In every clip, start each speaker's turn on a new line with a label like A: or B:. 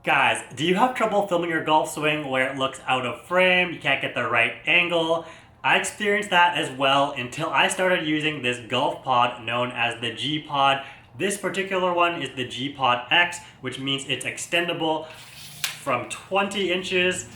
A: Guys, do you have trouble filming your golf swing where it looks out of frame, you can't get the right angle? I experienced that as well until I started using this golf pod known as the gpod. This particular one is the gpod X, which means it's extendable from 20 inches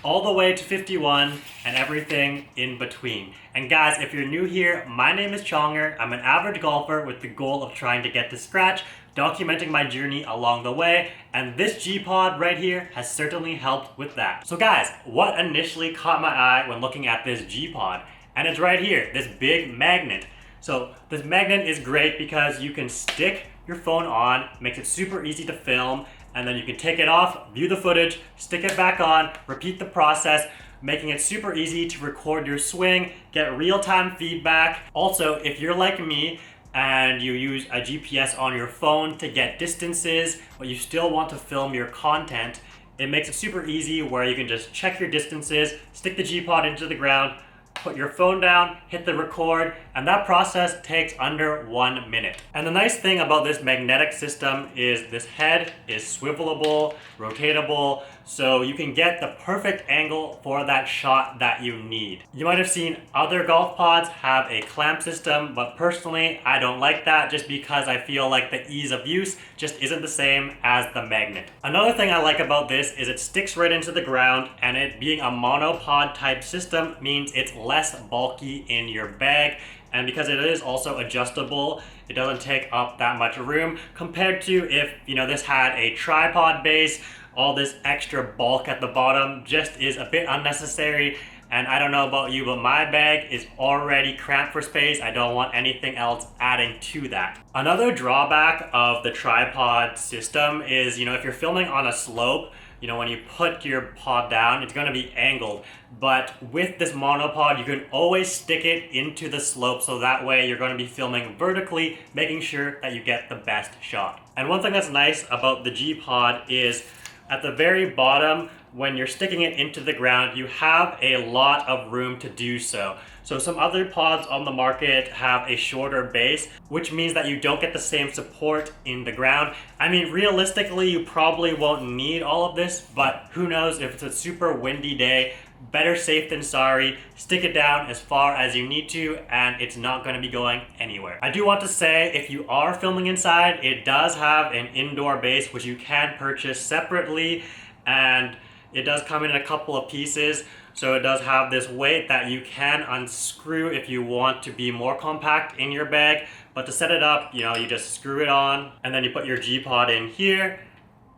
A: all the way to 51 and everything in between. And guys, if you're new here, my name is Chonger. I'm an average golfer with the goal of trying to get to scratch, documenting my journey along the way, and this G-Pod right here has certainly helped with that. So guys, what initially caught my eye when looking at this G-Pod? And it's right here, this big magnet. So this magnet is great because you can stick your phone on, makes it super easy to film, and then you can take it off, view the footage, stick it back on, repeat the process, making it super easy to record your swing, get real-time feedback. Also, if you're like me and you use a GPS on your phone to get distances, but you still want to film your content, it makes it super easy where you can just check your distances, stick the G-Pod into the ground, put your phone down, hit the record, and that process takes under 1 minute. And the nice thing about this magnetic system is this head is swivelable, rotatable, so you can get the perfect angle for that shot that you need. You might have seen other golf pods have a clamp system, but personally, I don't like that just because I feel like the ease of use just isn't the same as the magnet. Another thing I like about this is it sticks right into the ground, and it being a monopod type system means it's less bulky in your bag. And because it is also adjustable, it doesn't take up that much room compared to if, this had a tripod base. All this extra bulk at the bottom just is a bit unnecessary. And I don't know about you, but my bag is already cramped for space. I don't want anything else adding to that. Another drawback of the tripod system is, if you're filming on a slope, when you put your pod down, it's going to be angled. But with this monopod, you can always stick it into the slope, so that way you're going to be filming vertically, making sure that you get the best shot. And one thing that's nice about the G-Pod is at the very bottom, when you're sticking it into the ground, you have a lot of room to do so. So some other pods on the market have a shorter base, which means that you don't get the same support in the ground. I mean, realistically, you probably won't need all of this, but who knows, if it's a super windy day, better safe than sorry. Stick it down as far as you need to, and it's not going to be going anywhere. I do want to say, if you are filming inside, it does have an indoor base, which you can purchase separately, and it does come in a couple of pieces. So it does have this weight that you can unscrew if you want to be more compact in your bag. But to set it up, you just screw it on, and then you put your G-Pod in here,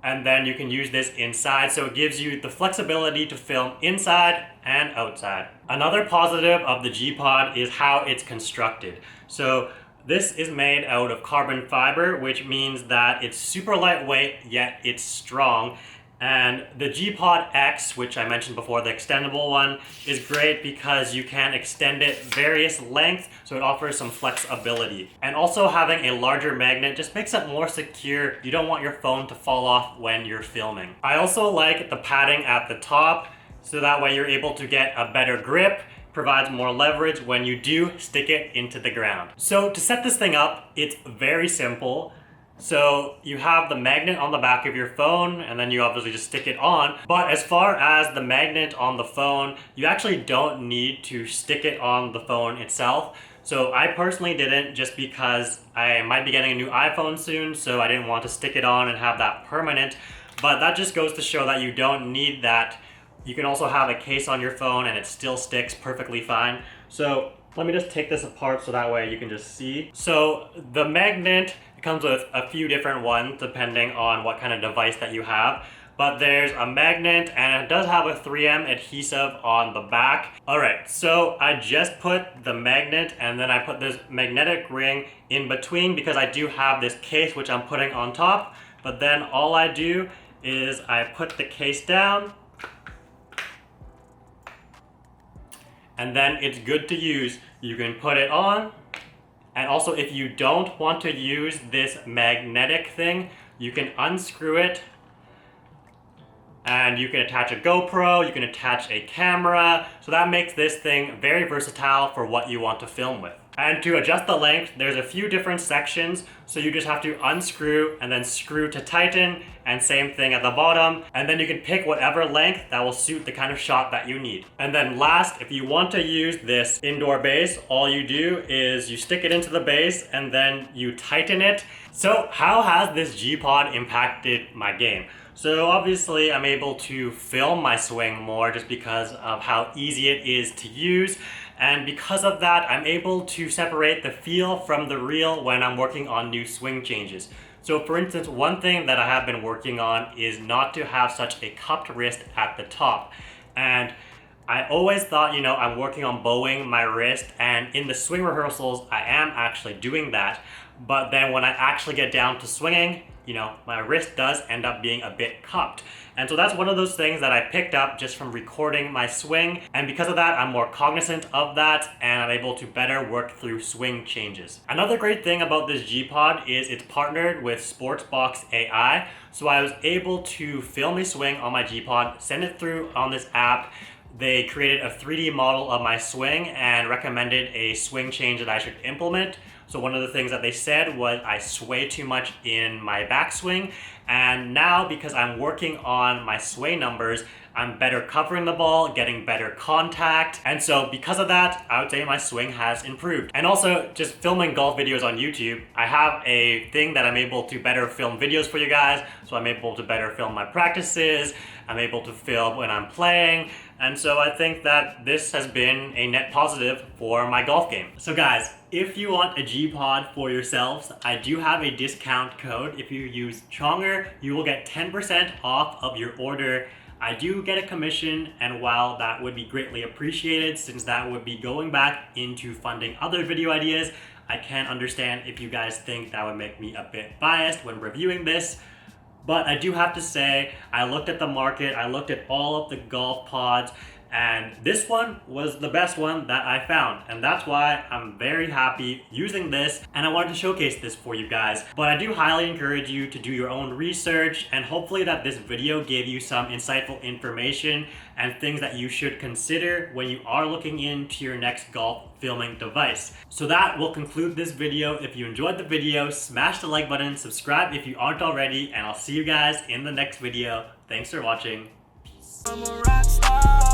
A: and then you can use this inside. So it gives you the flexibility to film inside and outside. Another positive of the G-Pod is how it's constructed. So this is made out of carbon fiber, which means that it's super lightweight, yet it's strong. And the G-Pod X, which I mentioned before, the extendable one, is great because you can extend it various lengths, so it offers some flexibility. And also having a larger magnet just makes it more secure. You don't want your phone to fall off when you're filming. I also like the padding at the top, so that way you're able to get a better grip, provides more leverage when you do stick it into the ground. So to set this thing up, it's very simple. So you have the magnet on the back of your phone, and then you obviously just stick it on. But as far as the magnet on the phone, you actually don't need to stick it on the phone itself. So I personally didn't, just because I might be getting a new iPhone soon, so I didn't want to stick it on and have that permanent. But that just goes to show that you don't need that. You can also have a case on your phone and it still sticks perfectly fine. So let me just take this apart so that way you can just see. So the magnet comes with a few different ones depending on what kind of device that you have. But there's a magnet, and it does have a 3M adhesive on the back. Alright, so I just put the magnet, and then I put this magnetic ring in between because I do have this case which I'm putting on top. But then all I do is I put the case down, and then it's good to use. You can put it on, and also if you don't want to use this magnetic thing, you can unscrew it, and you can attach a GoPro, you can attach a camera, so that makes this thing very versatile for what you want to film with. And to adjust the length, there's a few different sections. So you just have to unscrew and then screw to tighten, and same thing at the bottom. And then you can pick whatever length that will suit the kind of shot that you need. And then last, if you want to use this indoor base, all you do is you stick it into the base and then you tighten it. So how has this G-Pod impacted my game? So obviously I'm able to film my swing more just because of how easy it is to use. And because of that, I'm able to separate the feel from the real when I'm working on new swing changes. So for instance, one thing that I have been working on is not to have such a cupped wrist at the top. And I always thought, I'm working on bowing my wrist, and in the swing rehearsals, I am actually doing that. But then when I actually get down to swinging, my wrist does end up being a bit cupped. And so that's one of those things that I picked up just from recording my swing. And because of that, I'm more cognizant of that, and I'm able to better work through swing changes. Another great thing about this G-Pod is it's partnered with Sportsbox AI. So I was able to film a swing on my G-Pod, send it through on this app. They created a 3D model of my swing and recommended a swing change that I should implement. So one of the things that they said was I sway too much in my backswing, and now because I'm working on my sway numbers, I'm better covering the ball, getting better contact, and so because of that, I would say my swing has improved. And also, just filming golf videos on YouTube, I have a thing that I'm able to better film videos for you guys, so I'm able to better film my practices, I'm able to film when I'm playing, and so I think that this has been a net positive for my golf game. So guys, if you want a G-Pod for yourselves, I do have a discount code. If you use Chonger, you will get 10% off of your order. I do get a commission, and while that would be greatly appreciated since that would be going back into funding other video ideas, I can understand if you guys think that would make me a bit biased when reviewing this. But I do have to say, I looked at the market, I looked at all of the golf pods, and this one was the best one that I found. And that's why I'm very happy using this, and I wanted to showcase this for you guys. But I do highly encourage you to do your own research, and hopefully that this video gave you some insightful information and things that you should consider when you are looking into your next golf filming device. So that will conclude this video. If you enjoyed the video, smash the like button, subscribe if you aren't already, and I'll see you guys in the next video. Thanks for watching. Peace. I'm a rock star.